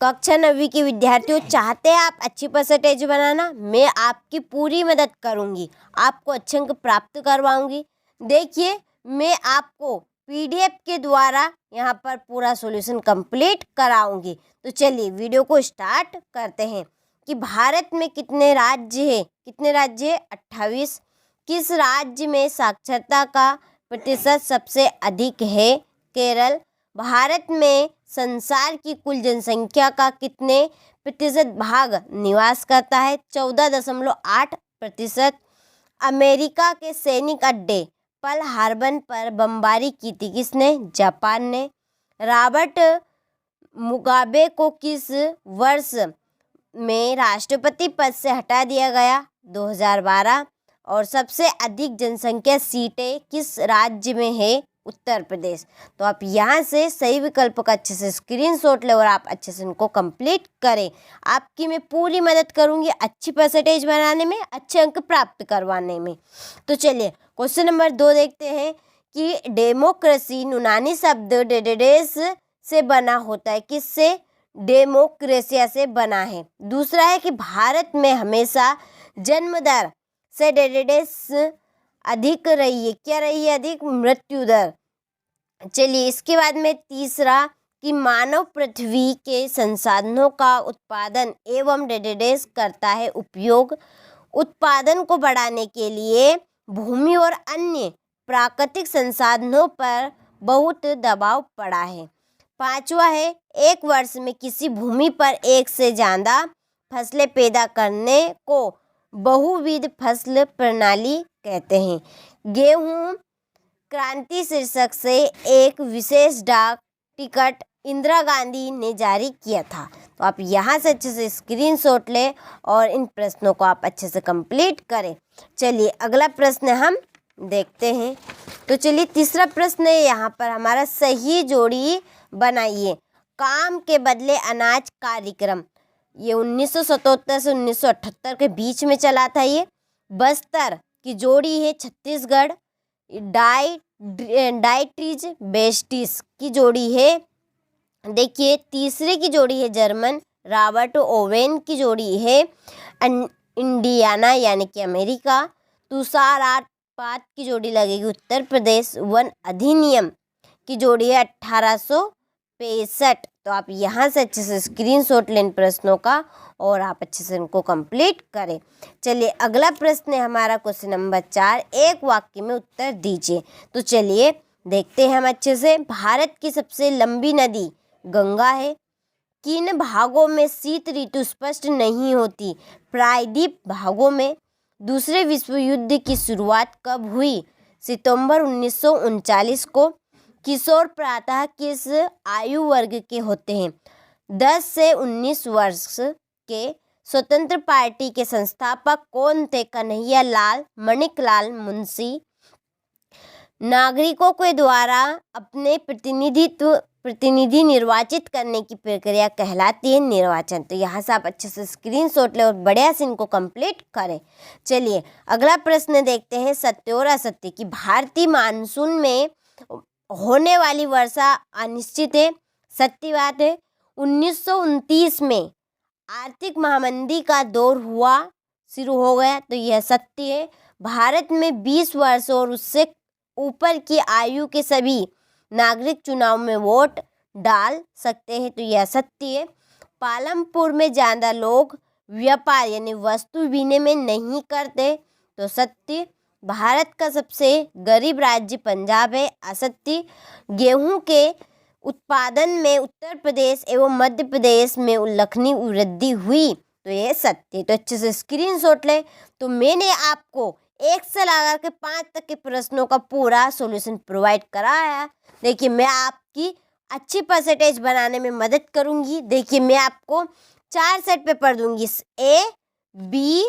कक्षा 9वीं के विद्यार्थियों, चाहते हैं आप अच्छी परसेंटेज बनाना, मैं आपकी पूरी मदद करूंगी, आपको अच्छे अंक प्राप्त करवाऊंगी। देखिए, मैं आपको पीडीएफ के द्वारा यहाँ पर पूरा सॉल्यूशन कंप्लीट कराऊंगी। तो चलिए वीडियो को स्टार्ट करते हैं कि भारत में कितने राज्य है। 28। किस राज्य में साक्षरता का प्रतिशत सबसे अधिक है? केरल। भारत में संसार की कुल जनसंख्या का कितने प्रतिशत भाग निवास करता है? 14.8%। अमेरिका के सैनिक अड्डे पर्ल हार्बर पर बमबारी की थी किसने? जापान ने। रॉबर्ट मुगाबे को किस वर्ष में राष्ट्रपति पद से हटा दिया गया? 2012। और सबसे अधिक जनसंख्या सीटें किस राज्य में है? उत्तर प्रदेश। तो आप यहाँ से सही विकल्प का अच्छे से स्क्रीनशॉट लें और आप अच्छे से उनको कंप्लीट करें। आपकी मैं पूरी मदद करूँगी अच्छी परसेंटेज बनाने में, अच्छे अंक प्राप्त करवाने में। तो चलिए क्वेश्चन नंबर 2 देखते हैं कि डेमोक्रेसी यूनानी शब्द डेडेडेस से बना होता है। किससे? डेमोक्रेसिया से बना है। दूसरा है कि भारत में हमेशा जन्म दर से डेडेडेस अधिक रही है। क्या रही है? अधिक। मृत्यु दर। चलिए इसके बाद में तीसरा कि मानव पृथ्वी के संसाधनों का उत्पादन एवं डेडेडेस करता है उपयोग। उत्पादन को बढ़ाने के लिए भूमि और अन्य प्राकृतिक संसाधनों पर बहुत दबाव पड़ा है। 5वां है एक वर्ष में किसी भूमि पर एक से ज़्यादा फसलें पैदा करने को बहुविध फसल प्रणाली कहते हैं। गेहूं क्रांति शीर्षक से एक विशेष डाक टिकट इंदिरा गांधी ने जारी किया था। तो आप यहाँ से अच्छे से स्क्रीनशॉट लें और इन प्रश्नों को आप अच्छे से कंप्लीट करें। चलिए अगला प्रश्न हम देखते हैं। तो चलिए तीसरा प्रश्न है यहाँ पर हमारा, सही जोड़ी बनाइए। काम के बदले अनाज कार्यक्रम ये 1977 से 1978 के बीच में चला था। ये बस्तर की जोड़ी है छत्तीसगढ़। डाइट्रीज बेस्टिस की जोड़ी है, देखिए तीसरे की जोड़ी है जर्मन। रॉबर्ट ओवेन की जोड़ी है इंडियाना यानी कि अमेरिका। तुषारापात की जोड़ी लगेगी उत्तर प्रदेश। वन अधिनियम की जोड़ी है 1865। तो आप यहाँ से अच्छे से स्क्रीनशॉट लें प्रश्नों का और आप अच्छे से इनको कंप्लीट करें। चलिए अगला प्रश्न है हमारा क्वेश्चन नंबर 4, एक वाक्य में उत्तर दीजिए। तो चलिए देखते हैं हम अच्छे से। भारत की सबसे लंबी नदी गंगा है। किन भागों में शीत ऋतु स्पष्ट नहीं होती? प्रायद्वीप भागों में। दूसरे विश्व युद्ध की शुरुआत कब हुई? सितंबर 1939 को। किशोर प्रायः किस आयु वर्ग के होते हैं? 10 से 19 वर्ष के। स्वतंत्र पार्टी के संस्थापक कौन थे? कन्हैया लाल माणिकलाल मुंशी। नागरिकों के द्वारा अपने प्रतिनिधि निर्वाचित करने की प्रक्रिया कहलाती है निर्वाचन। तो यहाँ से आप अच्छे से स्क्रीनशॉट लें और बढ़िया से इनको कंप्लीट करें। चलिए अगला प्रश्न देखते हैं, सत्य और असत्य कि भारतीय मानसून में होने वाली वर्षा अनिश्चित है। सत्य बात है। 1929 में आर्थिक महामंदी का दौर शुरू हो गया। तो यह सत्य है। भारत में 20 वर्ष और उससे ऊपर की आयु के सभी नागरिक चुनाव में वोट डाल सकते हैं। तो यह सत्य है। पालमपुर में ज़्यादा लोग व्यापार यानी वस्तु विनिमय नहीं करते। तो सत्य। भारत का सबसे गरीब राज्य पंजाब है। असत्य। गेहूं के उत्पादन में उत्तर प्रदेश एवं मध्य प्रदेश में उल्लेखनीय वृद्धि हुई। तो ये सत्य। तो अच्छे से स्क्रीनशॉट लें। तो मैंने आपको 1 से लेकर के 5 तक के प्रश्नों का पूरा सॉल्यूशन प्रोवाइड कराया। देखिए मैं आपकी अच्छी परसेंटेज बनाने में मदद करूंगी। देखिए मैं आपको 4 सेट पेपर दूंगी, A, B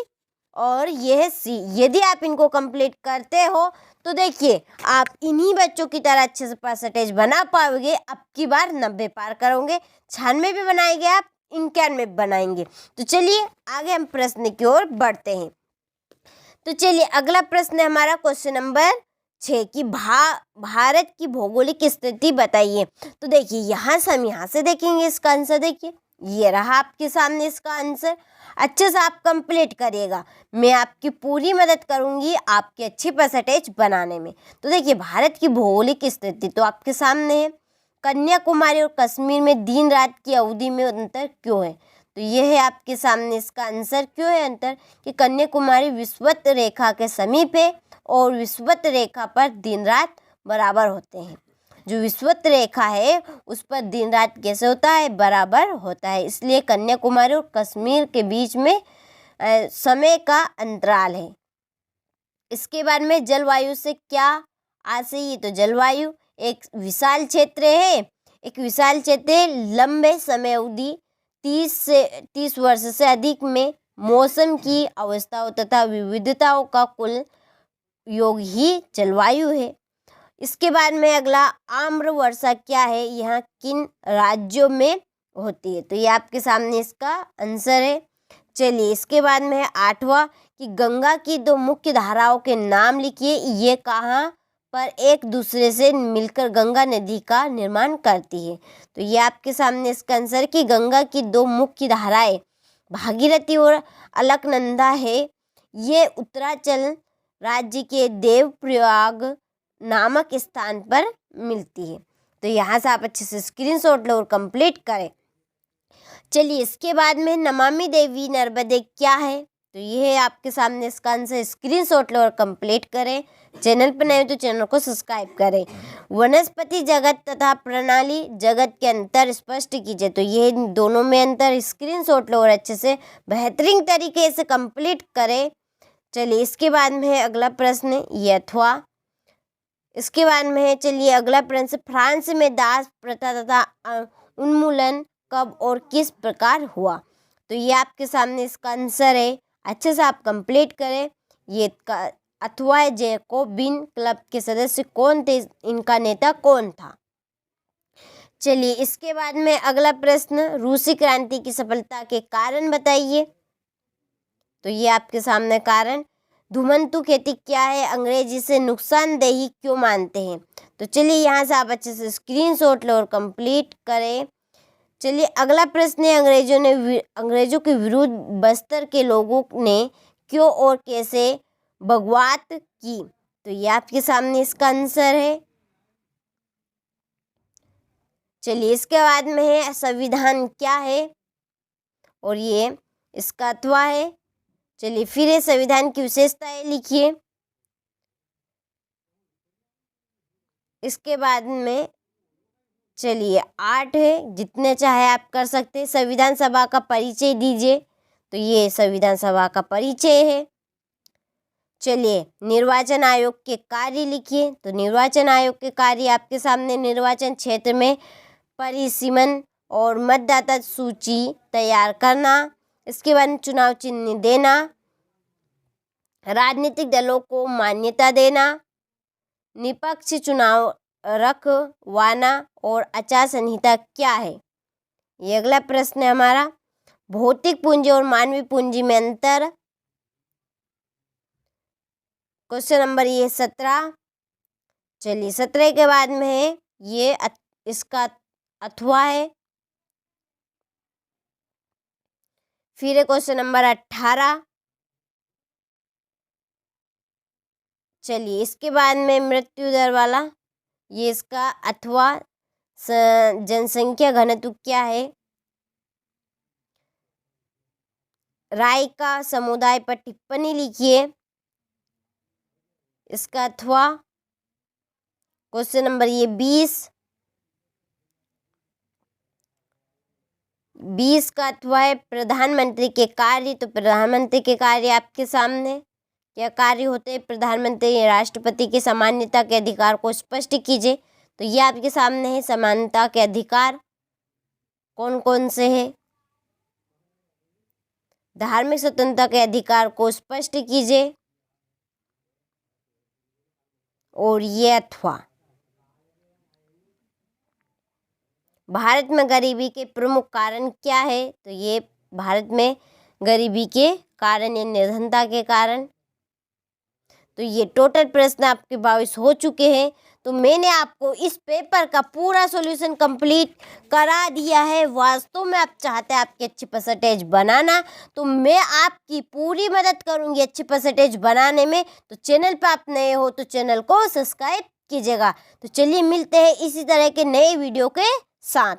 और यह C। यदि आप इनको कंप्लीट करते हो तो देखिए आप इन्हीं बच्चों की तरह अच्छे से परसेंटेज बना पाओगे। अब की बार 90 पार करोगे, 96 भी बनाएंगे आप, 91 बनाएंगे। तो चलिए आगे हम प्रश्न की ओर बढ़ते हैं। तो चलिए अगला प्रश्न है हमारा क्वेश्चन नंबर 6 कि भारत की भौगोलिक स्थिति बताइए। तो देखिए यहाँ से हम यहाँ से देखेंगे इसका आंसर। देखिए ये रहा आपके सामने इसका आंसर। अच्छे से आप कंप्लीट करिएगा, मैं आपकी पूरी मदद करूंगी आपकी अच्छी परसेंटेज बनाने में। तो देखिए, भारत की भौगोलिक स्थिति तो आपके सामने है। कन्याकुमारी और कश्मीर में दिन रात की अवधि में अंतर क्यों है? तो ये है आपके सामने इसका आंसर। क्यों है अंतर? कि कन्याकुमारी विषुवत रेखा के समीप है और विषुवत रेखा पर दिन रात बराबर होते हैं। जो विषुवत रेखा है उस पर दिन रात कैसे होता है? बराबर होता है। इसलिए कन्याकुमारी और कश्मीर के बीच में समय का अंतराल है। इसके बाद में जलवायु से क्या आशय? ये तो जलवायु एक विशाल क्षेत्र है, एक विशाल क्षेत्र है, लंबे समय अवधि 30 वर्ष से अधिक में मौसम की अवस्थाओं तथा विविधताओं का कुल योग ही जलवायु है। इसके बाद में अगला, आम्र वर्षा क्या है? यह किन राज्यों में होती है? तो ये आपके सामने इसका आंसर है। चलिए, इसके बाद में है 8वां कि गंगा की दो मुख्य धाराओं के नाम लिखिए। ये कहाँ पर एक दूसरे से मिलकर गंगा नदी का निर्माण करती है? तो ये आपके सामने इसका आंसर कि गंगा की दो मुख्य धाराएं भागीरथी और अलकनंदा है। ये उत्तरांचल राज्य के देवप्रयाग नामक स्थान पर मिलती है। तो यहाँ से आप अच्छे से स्क्रीनशॉट लो और कंप्लीट करें। चलिए, इसके बाद में नमामि देवी नर्मदे क्या है? तो ये है आपके सामने इसका आंसर। स्क्रीनशॉट लो और कंप्लीट करें। चैनल पर नए तो चैनल को सब्सक्राइब करें। वनस्पति जगत तथा प्रणाली जगत के अंतर स्पष्ट कीजिए। तो ये दोनों में अंतर स्क्रीनशॉट लो और अच्छे से बेहतरीन तरीके से कंप्लीट करें। चलिए, इसके बाद में है अगला प्रश्न, ये अथवा। इसके बाद में है, चलिए अगला प्रश्न, फ्रांस में दास प्रथा तथा उन्मूलन कब और किस प्रकार हुआ? तो ये आपके सामने इसका आंसर है। अच्छे से आप कंप्लीट करें। ये अथवा जैकोबिन क्लब के सदस्य कौन थे? इनका नेता कौन था? चलिए, इसके बाद में अगला प्रश्न, रूसी क्रांति की सफलता के कारण बताइए। तो ये आपके सामने कारण, धुमंतु खेती क्या है? अंग्रेजी से नुकसानदेही क्यों मानते हैं? तो चलिए, यहाँ से आप अच्छे से स्क्रीनशॉट लो और कंप्लीट करें। चलिए, अगला प्रश्न है, अंग्रेजों के विरुद्ध बस्तर के लोगों ने क्यों और कैसे बगावत की? तो ये आपके सामने इसका आंसर है। चलिए, इसके बाद में है संविधान क्या है? और ये इसका अथवा है। चलिए, फिर है संविधान की विशेषताएं लिखिए। इसके बाद में चलिए 8 है, जितने चाहे आप कर सकते हैं। संविधान सभा का परिचय दीजिए। तो ये संविधान सभा का परिचय है। चलिए, निर्वाचन आयोग के कार्य लिखिए। तो निर्वाचन आयोग के कार्य आपके सामने, निर्वाचन क्षेत्र में परिसीमन और मतदाता सूची तैयार करना। इसके बाद चुनाव चिन्ह देना, राजनीतिक दलों को मान्यता देना, निष्पक्ष चुनाव रखवाना और आचार संहिता क्या है? ये अगला प्रश्न है हमारा। भौतिक पूंजी और मानवीय पूंजी में अंतर। क्वेश्चन नंबर ये 17। चलिए, 17 के बाद में है ये इसका अथवा है। फिर है क्वेश्चन नंबर 18। चलिए, इसके बाद में मृत्यु दर वाला, ये इसका अथवा, जनसंख्या घनत्व क्या है? राय का समुदाय पर टिप्पणी लिखिए। इसका अथवा। क्वेश्चन नंबर ये 20 का अथवा है प्रधानमंत्री के कार्य। तो प्रधानमंत्री के कार्य आपके सामने क्या कार्य होते हैं? प्रधानमंत्री राष्ट्रपति के समानता के अधिकार को स्पष्ट कीजिए। तो ये आपके सामने है, समानता के अधिकार कौन कौन से हैं? धार्मिक स्वतंत्रता के अधिकार को स्पष्ट कीजिए। और ये अथवा, भारत में गरीबी के प्रमुख कारण क्या है? तो ये भारत में गरीबी के कारण या निर्धनता के कारण। तो ये टोटल प्रश्न आपके 22 हो चुके हैं। तो मैंने आपको इस पेपर का पूरा सॉल्यूशन कंप्लीट करा दिया है। वास्तव में आप चाहते हैं आपकी अच्छी परसेंटेज बनाना, तो मैं आपकी पूरी मदद करूंगी अच्छी परसेंटेज बनाने में। तो चैनल पर आप नए हो तो चैनल को सब्सक्राइब कीजिएगा। तो चलिए मिलते हैं इसी तरह के नए वीडियो के साथ।